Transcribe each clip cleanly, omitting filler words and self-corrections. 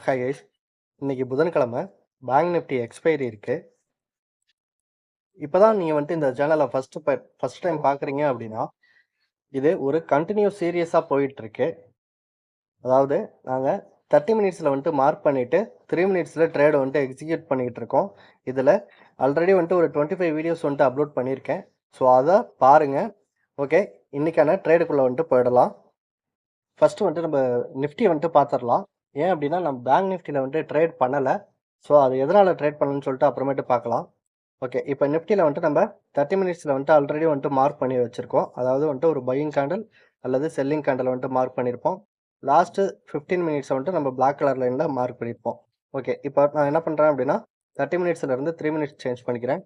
Hi guys. இன்னைக்கு புதன்கிழமை. Bank Nifty expiry இருக்கு. இப்பதான் நீங்க இந்த சேனலை ஃபர்ஸ்ட் டைம் பார்க்குறீங்க அப்படின்னா, இது ஒரு கண்டினியூஸ் சீரியஸாக போயிட்டு இருக்கு. அதாவது நாங்கள் 30 மினிட்ஸில் மார்க் பண்ணிட்டு 3 மினிட்ஸில் ட்ரேடை எக்ஸிக்யூட் பண்ணிக்கிட்டு இருக்கோம். இதில் ஆல்ரெடி ஒரு 25 வீடியோஸ் அப்லோட் பண்ணியிருக்கேன். ஸோ அதை பாருங்கள். ஓகே, இன்னைக்கான ட்ரேடுக்குள்ளே போயிடலாம். ஃபஸ்ட்டு நம்ம நிஃப்டி பார்த்துடலாம். ஏன் அப்படின்னா நம்ம பேங்க் நிஃப்டியில் ட்ரேட் பண்ணலை. ஸோ அது எதனால் ட்ரேட் பண்ணணும்னு சொல்லிட்டு அப்புறமேட்டு பார்க்கலாம். ஓகே, இப்போ நிஃப்டியில் நம்ம 30 மினிட்ஸில் ஆல்ரெடி மார்க் பண்ணி வச்சுருக்கோம். அதாவது ஒரு பையிங் கேண்டில் அல்லது செல்லிங் கேண்டில் மார்க் பண்ணியிருப்போம். லாஸ்ட்டு 15 மினிட்ஸை நம்ம பிளாக் கலர் லைனில் மார்க் பண்ணியிருப்போம். ஓகே, இப்போ நான் என்ன பண்ணுறேன் அப்படின்னா 30 மினிட்ஸ்லேருந்து 3 மினிட்ஸ் சேஞ்ச் பண்ணிக்கிறேன்.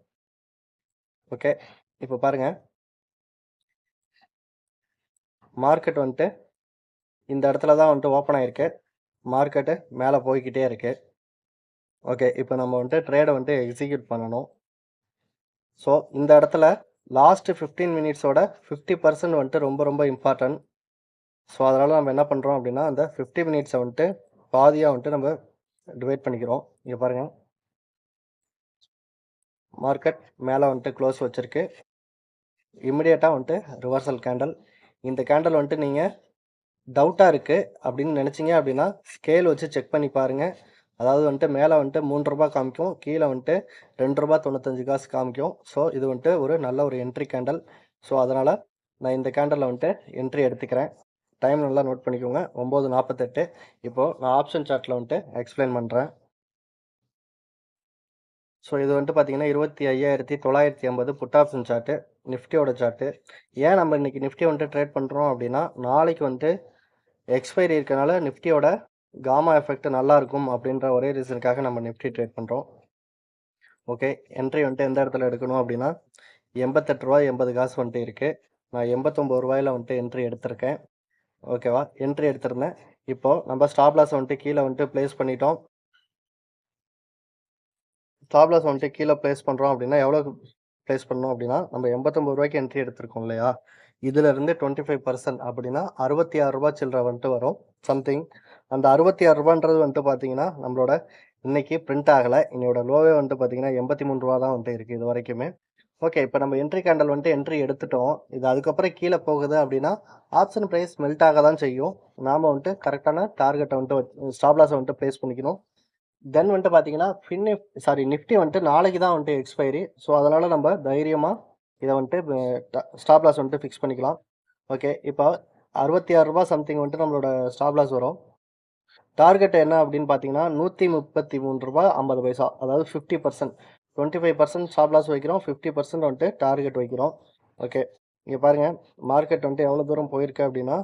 ஓகே, இப்போ பாருங்கள், மார்க்கெட் இந்த இடத்துல தான் ஓப்பன் ஆகிருக்கு. மார்க்கெட்டு மேலே போய்கிட்டே இருக்கு. ஓகே, இப்போ நம்ம ட்ரேடை எக்ஸிக்யூட் பண்ணணும். ஸோ இந்த இடத்துல லாஸ்ட்டு 15 மினிட்ஸோட 50% ரொம்ப ரொம்ப இம்பார்ட்டன்ட். ஸோ அதனால் நம்ம என்ன பண்ணுறோம் அப்படின்னா அந்த 50 மினிட்ஸை பாதியாக நம்ம டிவைட் பண்ணிக்கிறோம். இங்கே பாருங்கள், மார்க்கெட் மேலே க்ளோஸ் வச்சுருக்கு. இமிடியேட்டாக ரிவர்சல் கேண்டல். இந்த கேண்டல் நீங்கள் டவுட்டாக இருக்குது அப்படின்னு நினச்சிங்க அப்படின்னா ஸ்கேல் வச்சு செக் பண்ணி பாருங்கள். அதாவது மேலே 3 ரூபா காமிக்கும், கீழே 2 ரூபா 95 காசு காமிக்கும். ஸோ இது ஒரு நல்ல ஒரு என்ட்ரி கேண்டல். ஸோ அதனால் நான் இந்த கேண்டலில் என்ட்ரி எடுத்துக்கிறேன். டைம் நல்லா நோட் பண்ணிக்கோங்க, 9:48. இப்போது நான் ஆப்ஷன் சார்ட்டில் எக்ஸ்பிளைன் பண்ணுறேன். ஸோ இது பார்த்தீங்கன்னா 25,980 புட் ஆப்ஷன் சார்ட்டு, நிஃப்டியோட சார்ட்டு. ஏன் நம்ம இன்றைக்கி நிஃப்டி ட்ரேட் பண்ணுறோம் அப்படின்னா நாளைக்கு எக்ஸ்பைரி இருக்கனால நிஃப்டியோட காமா எஃபெக்ட் நல்லா இருக்கும் அப்படின்ற ஒரே ரீசனுக்காக நம்ம நிஃப்டி ட்ரேட் பண்ணுறோம். ஓகே, என்ட்ரி எந்த இடத்துல எடுக்கணும் அப்படின்னா 88 ரூபா 80 காசு இருக்குது. நான் 89 ரூபாயில் என்ட்ரி எடுத்திருக்கேன். ஓகேவா, என்ட்ரி எடுத்திருந்தேன். இப்போது நம்ம ஸ்டாப் லாஸ் கீழே ப்ளேஸ் பண்ணிட்டோம். ஸ்டாப் லாஸ் கீழே ப்ளேஸ் பண்ணுறோம் அப்படின்னா எவ்வளோ ப்ளேஸ் பண்ணோம் அப்படின்னா நம்ம 89 ரூபாய்க்கு என்ட்ரி எடுத்திருக்கோம் இல்லையா, இதிலிருந்து 25% அப்படின்னா 66 ரூபா சில்லற வரும் சம்திங். அந்த 66 ரூபான்றது பார்த்தீங்கன்னா நம்மளோட இன்னைக்கு பிரிண்ட் ஆகலை. இன்னையோட லோவே பார்த்தீங்கன்னா 83 ரூபா தான் இருக்குது இது வரைக்குமே. ஓகே, இப்போ நம்ம என்ட்ரி கேண்டல் என்ட்ரி எடுத்துட்டோம். இது அதுக்கப்புறம் கீழே போகுது அப்படின்னா ஆப்ஷன் ப்ரைஸ் மெல்ட் ஆக தான் செய்யும். நாம் கரெக்டான டார்கெட்டை ஸ்டாப் லாஸை ப்ளேஸ் பண்ணிக்கணும். தென் பார்த்தீங்கன்னா நிஃப்டி நாளைக்கு தான் எக்ஸ்பைரி. ஸோ அதனால் நம்ம தைரியமாக இதை ஸ்டாப் லாஸ் ஃபிக்ஸ் பண்ணிக்கலாம். ஓகே, இப்போ 66 ரூபா சம்திங் நம்மளோட ஸ்டாப் லாஸ் வரும். டார்கெட் என்ன அப்படின்னு பார்த்தீங்கன்னா 133 ரூபா 50 பைசா, அதாவது 50%. 25% ஸ்டாப் லாஸ் வைக்கிறோம், 50% டார்கெட் வைக்கிறோம். ஓகே, இங்கே பாருங்கள், மார்க்கெட் எவ்வளோ தூரம் போயிருக்கு அப்படின்னா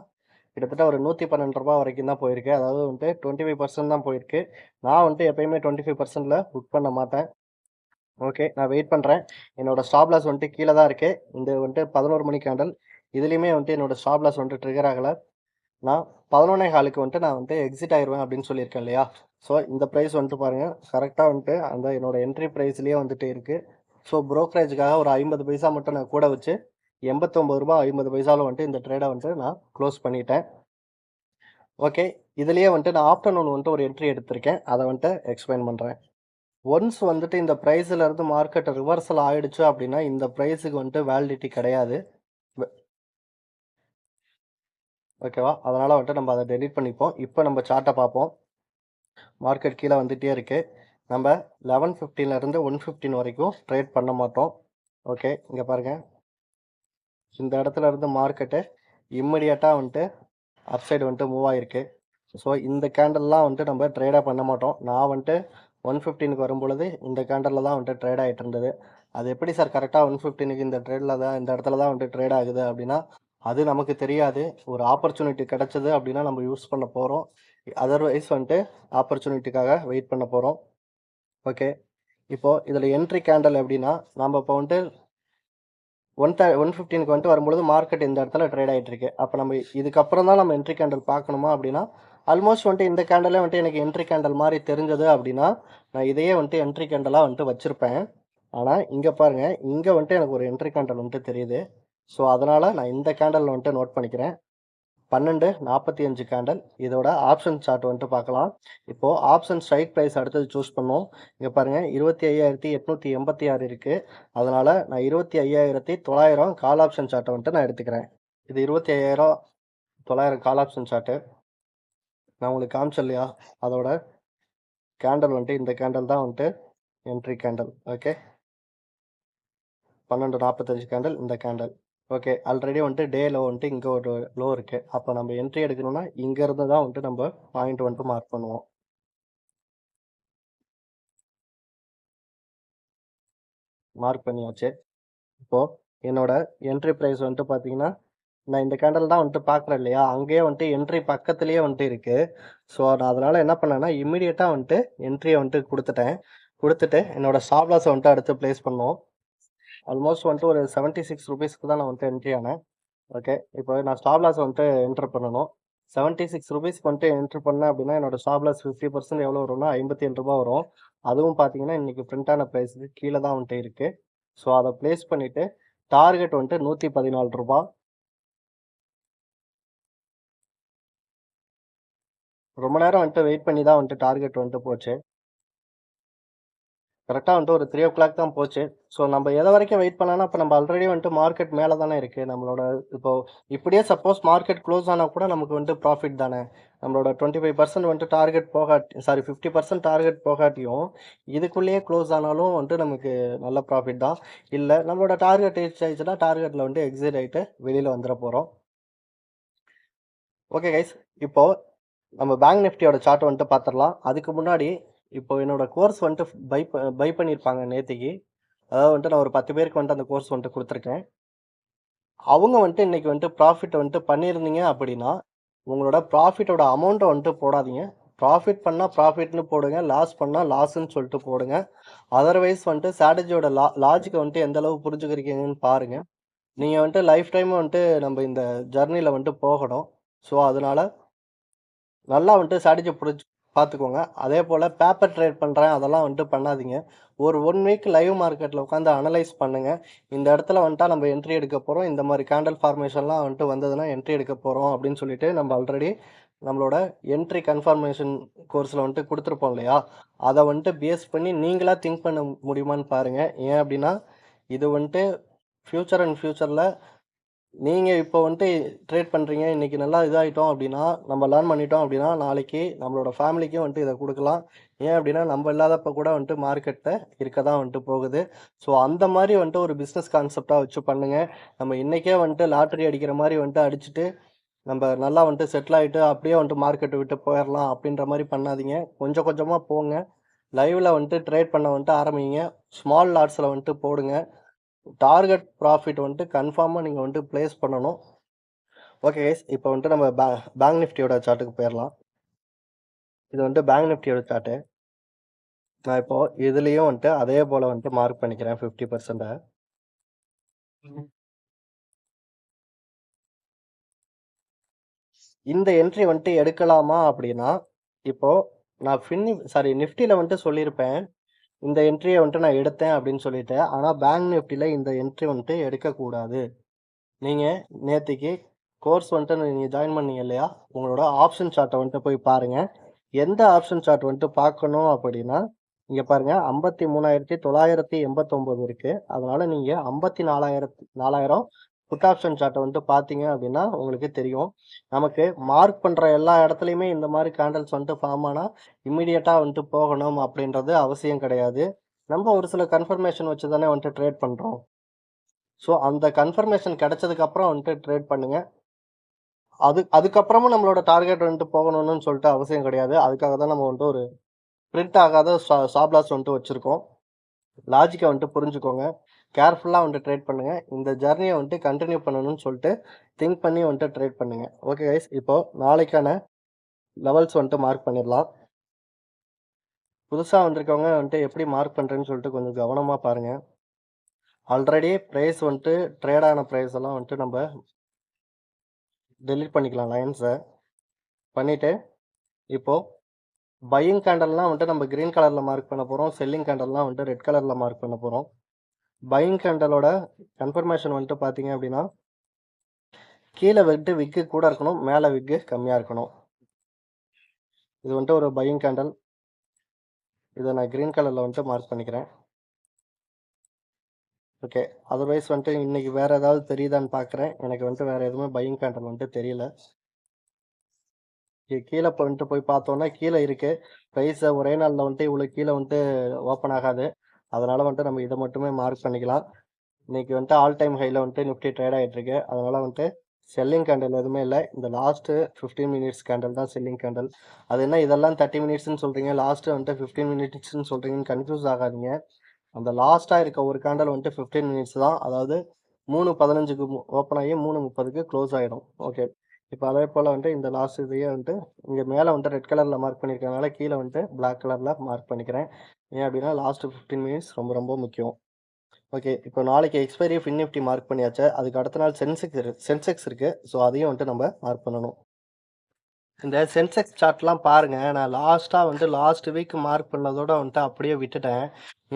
கிட்டத்தட்ட ஒரு 112 ரூபா வரைக்கும் தான் போயிருக்கு. அதாவது 25% தான் போயிருக்கு. நான் எப்பயுமே 25%ல் புக் பண்ண மாட்டேன். ஓகே, நான் வெயிட் பண்ணுறேன். என்னோட ஸ்டாப் லாஸ் கீழே தான் இருக்குது. இந்த 11 மணி கேண்டல் இதுலேயுமே என்னோட ஸ்டாப் லாஸ் ட்ரிகர் ஆகலை. நான் 11:15க்கு நான் எக்ஸிட் ஆயிடுவேன் அப்படின்னு சொல்லியிருக்கேன் இல்லையா. ஸோ இந்த ப்ரைஸ் பாருங்கள், கரெக்டாக அந்த என்னோட என்ட்ரி ப்ரைஸ்லேயே இருக்குது. ஸோ ப்ரோக்கரேஜுக்காக ஒரு 50 பைசா மட்டும் நான் கூட வச்சு 89 ரூபா 50 பைசாவில் இந்த ட்ரேடை நான் க்ளோஸ் பண்ணிட்டேன். ஓகே, இதுலேயே நான் ஆஃப்டர்நூன் ஒரு என்ட்ரி எடுத்திருக்கேன். அதை எக்ஸ்பிளைன் பண்ணுறேன். ஒன்ஸ் இந்த ப்ரைஸில் இருந்து மார்க்கெட் ரிவர்சல் ஆகிடுச்சு அப்படின்னா இந்த ப்ரைஸுக்கு வேலிடிட்டி கிடையாது. ஓகேவா, அதனால் நம்ம அதை டெலிட் பண்ணிப்போம். இப்போ நம்ம சார்ட்டை பார்ப்போம். மார்க்கெட் கீழே வந்துகிட்டே இருக்குது. நம்ம 11:15லேருந்து 1:15 வரைக்கும் ட்ரேட் பண்ண மாட்டோம். ஓகே, இங்கே பாருங்கள், இந்த இடத்துல இருந்து மார்க்கெட்டு இம்மிடியட்டாக அப்சைடு மூவ் ஆகிருக்கு. ஸோ இந்த கேண்டல்லாம் நம்ம ட்ரேடாக பண்ண மாட்டோம். நான் 1:15க்கு வரும்பொழுது இந்த கேண்டலில் தான் ட்ரேட் ஆகிட்டு இருந்தது. அது எப்படி சார் கரெக்டாக 1:15க்கு இந்த ட்ரேடில் தான் இந்த இடத்துல தான் ட்ரேட் ஆகுது அப்படின்னா அது நமக்கு தெரியாது. ஒரு ஆப்பர்ச்சுனிட்டி கிடச்சிது அப்படின்னா நம்ம யூஸ் பண்ண போகிறோம். அதர்வைஸ் ஆப்பர்ச்சுனிட்டிக்காக வெயிட் பண்ண போகிறோம். ஓகே, இப்போது இதில் என்ட்ரி கேண்டல் எப்படின்னா நம்ம இப்போ 1:15க்கு வரும்பொழுது மார்க்கெட் இந்த இடத்துல ட்ரேட் ஆகிட்டு இருக்கு. அப்போ நம்ம இதுக்கப்புறம் தான் நம்ம என்ட்ரி கேண்டல் பார்க்கணுமா அப்படின்னா ஆல்மோஸ்ட் இந்த கேண்டலே எனக்கு என்ட்ரி கேண்டல் மாதிரி தெரிஞ்சது அப்படின்னா நான் இதையே என்ட்ரி கேண்டலாக வச்சுருப்பேன். ஆனால் இங்கே பாருங்கள், இங்கே எனக்கு ஒரு என்ட்ரி கேண்டல் தெரியுது. ஸோ அதனால் நான் இந்த கேண்டலில் நோட் பண்ணிக்கிறேன். 12:45 கேண்டல். இதோட ஆப்ஷன் சார்ட் வந்துட்டு பார்க்கலாம். இப்போ ஆப்ஷன் ஸ்ட்ரைக் பிரைஸ் அடுத்தது சூஸ் பண்ணோம். இங்க பாருங்க 25,886 இருக்கு. அதனால நான் 25,900 கால் ஆப்ஷன் சார்ட்ட வந்துட்டு நான் எடுத்துக்கிறேன். இது 25,900 கால் ஆப்ஷன் சார்ட்டு. நான் உங்களுக்கு காமிச்சேன் இல்லையா? அதோட கேண்டல் வந்துட்டு இந்த கேண்டல் தான் வந்துட்டு என்ட்ரி கேண்டல். ஓகே. 12:45 கேண்டல் இந்த கேண்டல். ஓகே. ஆல்ரெடி வந்துட்டு டே லோ வந்துட்டு இங்க ஒரு லோ இருக்கு. அப்ப நம்ம என்ட்ரி எடுக்கணும்னா இங்க இருந்து தான் வந்துட்டு நம்ம பாயிண்ட் வந்துட்டு மார்க் பண்ணுவோம். மார்க் பண்ணியாச்சு. இப்போ என்னோட என்ட்ரி பிரைஸ் வந்துட்டு பார்த்தீங்கன்னா, நான் இந்த கேண்டல் தான் வந்துட்டு பார்க்குறேன் இல்லையா? அங்கேயே வந்துட்டு என்ட்ரி பக்கத்திலேயே வந்துட்டு இருக்கு. ஸோ நான் அதனால என்ன பண்ணேன்னா, இம்மீடியட்டா வந்துட்டு என்ட்ரிய வந்துட்டு குடுத்துட்டேன். குடுத்துட்டு என்னோட ஸ்டாப் லாஸ வந்துட்டு அடுத்து பிளேஸ் பண்ணோம். ஆல்மோஸ்ட் வந்துட்டு ஒரு ₹76க்கு தான் நான் வந்துட்டு என்ட்ரி ஆனேன். ஓகே. இப்போ நான் ஸ்டாப் லாஸ் வந்துட்டு என்டர் பண்ணணும். ₹76க்கு வந்துட்டு என்டர் பண்ணேன் அப்படின்னா, என்னோட ஸ்டாப் லாஸ் 50% எவ்வளோ வரும்னா ரூ. 57 வரும். அதுவும் பார்த்தீங்கன்னா, இன்னைக்கு பிரிண்ட் ஆன பிரைஸ்க்கு கீழ தான் வந்துட்டு இருக்கு. ஸோ அத பிளேஸ் பண்ணிட்டு, டார்கெட் வந்துட்டு ரூ. 114. ரொம்ப நேரம் வந்துட்டு வெயிட் பண்ணி தான் வந்துட்டு டார்கெட் வந்துட்டு போச்சு. கரெக்ட்டா வந்துட்டு ஒரு 3:00 தான் போச்சு. ஸோ நம்ம எது வரைக்கும் வெயிட் பண்ணலாம்னா, அப்ப நம்ம ஆல்ரெடி வந்துட்டு மார்க்கெட் மேல தானே இருக்கு. நம்மளோட இப்போ இப்படியே சப்போஸ் மார்க்கெட் க்ளோஸ் ஆனா கூட நமக்கு வந்துட்டு ப்ராஃபிட் தானே. நம்மளோட 25% வந்துட்டு டார்கெட் சாரி 50% டார்கெட் போகாட்டியும், இதுக்குள்ளேயே க்ளோஸ் ஆனாலும் வந்துட்டு நமக்கு நல்ல ப்ராஃபிட் தான். இல்ல நம்மளோட டார்கெட் ரீச் ஆயிடுச்சுன்னா, டார்கெட்ல வந்துட்டு எக்ஸிட் ஆயிட்டு வெளியில வந்துர போறோம். Okay guys. இப்போ நம்ம பேங்க் நிஃப்டியோட சார்ட் வந்துட்டு பார்த்துரலாம். அதுக்கு முன்னாடி இப்போ என்னோட கோர்ஸ் வந்துட்டு பை பண்ணியிருப்பாங்க நேத்திக்கு. அதாவது வந்துட்டு நான் ஒரு 10 பேருக்கு வந்துட்டு அந்த கோர்ஸ் வந்துட்டு குடுத்துருக்கேன். அவங்க வந்துட்டு இன்னைக்கு வந்துட்டு ப்ராஃபிட் வந்துட்டு பண்ணியிருந்தீங்க அப்படின்னா, உங்களோட ப்ராஃபிட்டோட அமௌண்ட்ட வந்துட்டு போடாதீங்க. ப்ராஃபிட் பண்ணா ப்ராஃபிட்ன்னு போடுங்க. லாஸ் பண்ணா லாஸ்ன்னு சொல்லிட்டு போடுங்க. அதர்வைஸ் வந்துட்டு ஸ்ட்ராட்டஜியோட லாஜிக்க வந்துட்டு எந்த அளவு புரிஞ்சுக்கிறீங்கன்னு பாருங்க. நீங்க வந்துட்டு லைஃப் டைம் வந்துட்டு நம்ம இந்த ஜர்னில வந்துட்டு போகணும். ஸோ அதனால நல்லா வந்துட்டு ஸ்ட்ராட்டஜி புரிஞ்சு பார்த்துக்கோங்க. அதேபோல பேப்பர் ட்ரேட் பண்றேன் அதெல்லாம் வந்துட்டு பண்ணாதீங்க. ஒரு 1 வீக் லைவ் மார்க்கெட்ல உட்காந்து அனலைஸ் பண்ணுங்க. இந்த இடத்துல வந்துட்டா நம்ம என்ட்ரி எடுக்க போறோம். இந்த மாரி கேண்டில் ஃபார்மேஷன்லாம் வந்துட்டு வந்ததுன்னா என்ட்ரி எடுக்க போறோம் அப்படின்னு சொல்லிட்டு நம்ம ஆல்ரெடி நம்மளோட என்ட்ரி கன்ஃபர்மேஷன் கோர்ஸ்ல வந்துட்டு குடுத்துருப்போம் இல்லையா? அத வந்துட்டு பேஸ் பண்ணி நீங்களா திங்க் பண்ண முடியுமான்னு பாருங்க. ஏன் அப்படின்னா, இது வந்துட்டு ஃபியூச்சர்ல நீங்க இப்போ வந்துட்டு ட்ரேட் பண்றீங்க. இன்னைக்கு நல்லா இதாயிட்டோம் அப்டின்னா, நம்ம லேர்ன் பண்ணிட்டோம் அப்டின்னா, நாளைக்கு நம்மளோட ஃபேமிலிக்கும் வந்துட்டு இத குடுக்கலாம். ஏன் அப்டின்னா, நம்ம இல்லாதப்ப கூட வந்துட்டு மார்க்கெட்ல இருக்க தான் வந்துட்டு போகுது. ஸோ அந்த மாரி வந்துட்டு ஒரு பிசினஸ் கான்செப்ட்டா வச்சு பண்ணுங்க. நம்ம இன்னைக்கே வந்துட்டு லாட்டரி அடிக்கிற மாரி வந்துட்டு அடிச்சுட்டு, நம்ம நல்லா வந்துட்டு செட்டில் ஆயிட்டு, அப்படியே வந்துட்டு மார்க்கெட்ட விட்டு போயிரலாம் அப்டின்ற மாரி பண்ணாதீங்க. கொஞ்சம் கொஞ்சமா போங்க. லைவ்ல வந்துட்டு ட்ரேட் பண்ண வந்துட்டு ஆரம்பிங்க. ஸ்மால் லாட்ஸ்ல வந்துட்டு போடுங்க. டார்கெட் ப்ராஃபிட் வந்துட்டு கன்ஃபார்மா நீங்க வந்துட்டு பிளேஸ் பண்ணணும். Okay guys. இப்போ வந்துட்டு நம்ம பேங்க் நிஃப்டியோட சார்ட்டுக்கு போயிரலாம். இது வந்துட்டு பேங்க் நிஃப்டியோட சார்ட்டு. நான் இப்போ இதுலயும் வந்துட்டு அதே போல வந்துட்டு மார்க் பண்ணிக்கிறேன் 50%. இந்த என்ட்ரி வந்துட்டு எடுக்கலாமா அப்படின்னா, இப்போ நான் நிஃப்டில வந்துட்டு சொல்லியிருப்பேன். இந்த என்ட்ரிய வந்துட்டு நான் எடுத்தேன் அப்படின்னு சொல்லிட்டு. ஆனா பேங்க் நிஃப்டில இந்த என்ட்ரி வந்துட்டு எடுக்கக்கூடாது. நீங்க நேத்திக்கு கோர்ஸ் வந்துட்டு நீங்க ஜாயின் பண்ணீங்க இல்லையா? உங்களோட ஆப்ஷன் சார்ட்ட வந்துட்டு போய் பாருங்க. எந்த ஆப்ஷன் சார்ட் வந்துட்டு பார்க்கணும் அப்படின்னா, இங்க பாருங்க 53,989 இருக்கு. அதனால நீங்க 54,000 புட் ஆப்ஷன் சார்ட்ட வந்துட்டு பார்த்தீங்க அப்படின்னா, உங்களுக்கு தெரியும். நமக்கு மார்க் பண்ற எல்லா இடத்துலயுமே இந்த மாரி கேண்டில்ஸ் வந்துட்டு ஃபார்ம் ஆனா, இம்மீடியட்டா வந்துட்டு போகணும் அப்படின்றது அவசியம் கிடையாது. நம்ம ஒரு சில கன்ஃபர்மேஷன் வச்சு தானே வந்துட்டு ட்ரேட் பண்றோம். ஸோ அந்த கன்ஃபர்மேஷன் கிடைச்சதுக்கு அப்புறம் வந்துட்டு ட்ரேட் பண்ணுங்க. அதுக்கப்புறமும் நம்மளோட டார்கெட் வந்துட்டு போகணும்னு சொல்லிட்டு அவசியம் கிடையாது. அதுக்காக தான் நம்ம வந்துட்டு ஒரு பிரிண்ட் ஆகாத ஸ்டாப் லாஸ் வந்துட்டு வச்சிருக்கோம். லாஜிக்க வந்துட்டு புரிஞ்சுக்கோங்க. கேர்ஃபுல்லா வந்துட்டு ட்ரேட் பண்ணுங்க. இந்த ஜர்னிய வந்துட்டு கன்டின்யூ பண்ணணும்னு சொல்லிட்டு திங்க் பண்ணி வந்துட்டு ட்ரேட் பண்ணுங்க. Okay guys. இப்போ நாளைக்கான லெவல்ஸ் வந்துட்டு மார்க் பண்ணிடலாம். புதுசா வந்திருக்கவங்க வந்துட்டு எப்படி மார்க் பண்றேன்னு சொல்லிட்டு கொஞ்சம் கவனமா பாருங்க. ஆல்ரெடி பிரைஸ் வந்துட்டு ட்ரேட் ஆன பிரைஸ் எல்லாம் வந்துட்டு நம்ம டெலீட் பண்ணிக்கலாம் லைன்ஸ. பண்ணிட்டு இப்போ பையிங் கேண்டல்லாம் வந்துட்டு நம்ம கிரீன் கலர்ல மார்க் பண்ண போறோம். செல்லிங் கேண்டல்லாம் வந்துட்டு ரெட் கலர்ல மார்க் பண்ண போறோம். பையிங் கேண்டலோட கன்ஃபர்மேஷன் வந்துட்டு பார்த்தீங்க அப்படின்னா, கீழே வந்துட்டு விக்கு கூட இருக்கணும், மேலே விக்கு கம்மியாக இருக்கணும். இது வந்துட்டு ஒரு பையிங் கேண்டல். இதை நான் கிரீன் கலரில் வந்துட்டு மார்க் பண்ணிக்கிறேன். ஓகே. அதர்வைஸ் வந்துட்டு இன்னைக்கு வேறு ஏதாவது தெரியுதான்னு பார்க்குறேன். எனக்கு வந்துட்டு வேறு எதுவுமே பையிங் கேண்டல் வந்துட்டு தெரியல. கீழே வந்துட்டு போய் பார்த்தோன்னா கீழே இருக்கு. ப்ரைஸை ஒரே நாளில் வந்துட்டு இவ்வளோ கீழே வந்துட்டு ஓப்பன் ஆகாது. அதனால் வந்துட்டு நம்ம இதை மட்டுமே மார்க் பண்ணிக்கலாம். இன்னைக்கு வந்துட்டு ஆல் டைம் ஹையில் வந்துட்டு நிஃப்டி ட்ரேட் ஆகிட்டு இருக்கு. அதனால் வந்துட்டு செல்லிங் கேண்டல் எதுவுமே இல்லை. இந்த லாஸ்ட்டு 15 மினிட்ஸ் கேண்டல் தான் செல்லிங் கேண்டல். அது என்ன இதெல்லாம் 30 மினிட்ஸ்ன்னு சொல்கிறீங்க, லாஸ்ட்டு வந்துட்டு 15 மினிட்ஸ்ன்னு சொல்கிறீங்கன்னு கன்ஃபியூஸ் ஆகாதீங்க. அந்த லாஸ்ட்டாக இருக்க ஒரு கேண்டல் வந்துட்டு 15 மினிட்ஸ் தான். அதாவது 3:15க்கு ஓப்பன் ஆகி 3:30க்கு க்ளோஸ் ஆகிடும். ஓகே. இப்போ அதே போல் வந்துட்டு இந்த லாஸ்ட் இதையே வந்துட்டு இங்கே மேலே வந்துட்டு ரெட் கலரில் மார்க் பண்ணியிருக்கனால கீழே வந்துட்டு பிளாக் கலரில் மார்க் பண்ணிக்கிறேன். ஏன் அப்படின்னா லாஸ்ட்டு 15 மினிட்ஸ் ரொம்ப ரொம்ப முக்கியம். ஓகே. இப்போ நாளைக்கு எக்ஸ்பைரி ஃபின் நிஃப்டி மார்க் பண்ணியாச்சு. அதுக்கு அடுத்த நாள் சென்செக்ஸ் இருக்குது. ஸோ அதையும் வந்துட்டு நம்ம மார்க் பண்ணணும். இந்த சென்செக்ஸ் சார்ட்லாம் பாருங்க. நான் வந்துட்டு லாஸ்ட் வீக் மார்க் பண்ணதோட வந்துட்டு அப்படியே விட்டுட்டேன்.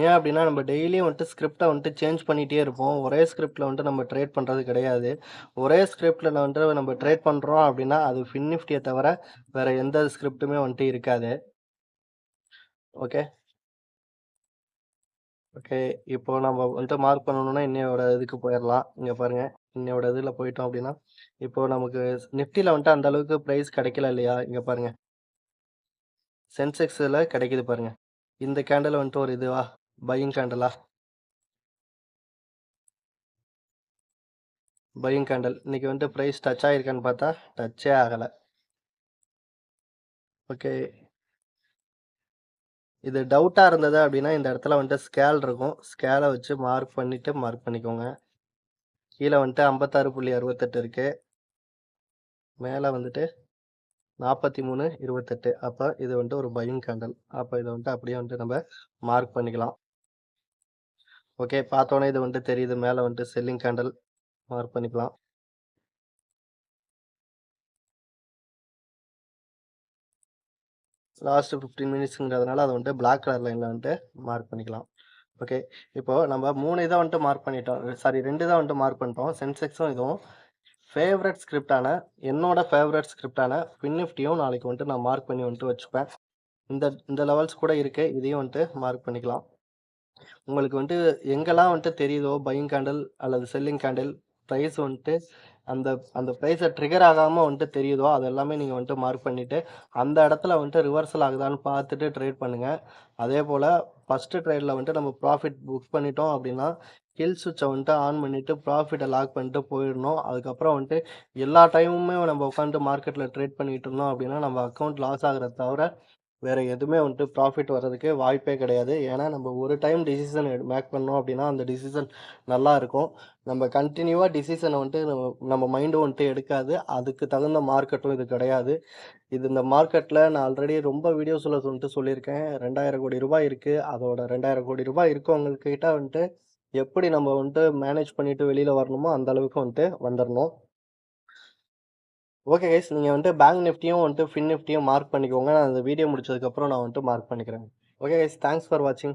ஏன் அப்படின்னா நம்ம டெய்லியும் வந்துட்டு ஸ்கிரிப்டை வந்துட்டு சேஞ்ச் பண்ணிகிட்டே இருப்போம். ஒரே ஸ்கிரிப்டில் வந்துட்டு நம்ம ட்ரேட் பண்ணுறது கிடையாது. ஒரே ஸ்கிரிப்டில் வந்துட்டு நம்ம ட்ரேட் பண்ணுறோம் அப்படின்னா அது ஃபின் நிஃப்டியை தவிர வேறு எந்த ஸ்கிரிப்ட்டுமே வந்துட்டு இருக்காது. ஓகே. ஓகே. இப்போ நம்ம வந்துட்டு மார்க் பண்ணணும்னா இன்னையோட இதுக்கு போயிடலாம். இங்கே பாருங்கள், இன்னையோட இதில் போயிட்டோம் அப்படின்னா இப்போ நமக்கு நிஃப்டியில் வந்துட்டு அந்த அளவுக்கு ப்ரைஸ் கிடைக்கல இல்லையா? இங்கே பாருங்கள், சென்செக்ஸில் கிடைக்குது பாருங்க. இந்த கேண்டில் வந்துட்டு ஒரு இதுவா பையிங் கேண்டலா? Buying candle. இன்னைக்கு வந்துட்டு ப்ரைஸ் டச் ஆகிருக்கான்னு பார்த்தா டச்சே ஆகலை. ஓகே. இது டவுட்டாக இருந்தது அப்படின்னா இந்த இடத்துல வந்துட்டு ஸ்கேல் இருக்கும். ஸ்கேலை வச்சு மார்க் பண்ணிக்கோங்க. கீழே வந்துட்டு 56.68 இருக்கு. மேலே வந்துட்டு 43.28. அப்போ இது வந்துட்டு ஒரு பையிங் கேண்டல். அப்போ இதை வந்துட்டு அப்படியே வந்துட்டு நம்ம மார்க் பண்ணிக்கலாம். ஓகே. பார்த்தோன்னே இது வந்துட்டு தெரியுது, மேலே வந்துட்டு செல்லிங் கேண்டல் மார்க் பண்ணிக்கலாம். லாஸ்ட் 15 மினிட்ஸுங்கிறதுனால அதை வந்துட்டு பிளாக் கலர் லைனில் வந்துட்டு மார்க் பண்ணிக்கலாம். ஓகே. இப்போது நம்ம 3 இதை வந்துட்டு மார்க் பண்ணிட்டோம். சாரி 2 தான் வந்துட்டு மார்க் பண்ணிட்டோம். சென்செக்ஸும் இதுவும் ஃபேவரட் ஸ்கிரிப்டான என்னோட ஃபேவரட் ஸ்கிரிப்டான ஃபின் நிஃப்டியும் நாளைக்கு வந்துட்டு நான் மார்க் பண்ணி வந்துட்டு வச்சுப்பேன். இந்த இந்த லெவல்ஸ் கூட இருக்குது, இதையும் வந்துட்டு மார்க் பண்ணிக்கலாம். உங்களுக்கு வந்துட்டு எங்கெல்லாம் வந்துட்டு தெரியுதோ பையிங் கேண்டில் அல்லது செல்லிங் கேண்டில் ப்ரைஸ் வந்துட்டு அந்த அந்த ப்ரைஸை ட்ரிகர் ஆகாமல் வந்துட்டு தெரியுதோ அது எல்லாமே நீங்கள் வந்துட்டு மார்க் பண்ணிவிட்டு அந்த இடத்துல வந்துட்டு ரிவர்சல் ஆகுதான்னு பார்த்துட்டு ட்ரேட் பண்ணுங்கள். அதே போல் ஃபஸ்ட்டு ட்ரேடில் வந்துட்டு நம்ம ப்ராஃபிட் புக் பண்ணிட்டோம் அப்படின்னா கில் சுவிட்சை வந்துட்டு ஆன் பண்ணிவிட்டு ப்ராஃபிட்டை லாக் பண்ணிட்டு போயிடணும். அதுக்கப்புறம் வந்துட்டு எல்லா டைமுமே நம்ம உட்காந்துட்டு மார்க்கெட்டில் ட்ரேட் பண்ணிகிட்டு இருந்தோம் அப்படின்னா நம்ம அக்கௌண்ட் லாஸ் ஆகிறத தவிர வேறு எதுவுமே வந்துட்டு ப்ராஃபிட் வர்றதுக்கு வாய்ப்பே கிடையாது. ஏன்னா நம்ம ஒரு டைம் டிசிஷன் மேக் பண்ணோம் அப்படின்னா அந்த டிசிஷன் நல்லா இருக்கும். நம்ம கண்டினியூவாக டிசிஷனை வந்துட்டு நம்ம மைண்டும் வந்துட்டு எடுக்காது. அதுக்கு தகுந்த மார்க்கெட்டும் இது கிடையாது. இது இந்த மார்க்கெட்டில் நான் ஆல்ரெடி ரொம்ப வீடியோஸில் வந்துட்டு சொல்லியிருக்கேன். 2000 கோடி ரூபாய் இருக்குது. அதோட 2000 கோடி ரூபாய் இருக்கவங்கக்கிட்ட வந்துட்டு எப்படி நம்ம வந்துட்டு மேனேஜ் பண்ணிட்டு வெளியில் வரணுமோ அந்த அளவுக்கு வந்துட்டு வந்துடணும். ஓகே கைஸ், நீங்கள் வந்துட்டு பேங்க் நிஃப்டியும் வந்துட்டு ஃபின் நிஃப்டியும் மார்க் பண்ணிக்கோங்க. நான் இந்த வீடியோ முடிச்சதுக்கப்புறம் நான் வந்துட்டு மார்க் பண்ணிக்கிறேன். ஓகே கைஸ், தேங்க்ஸ் ஃபார் வாட்சிங்.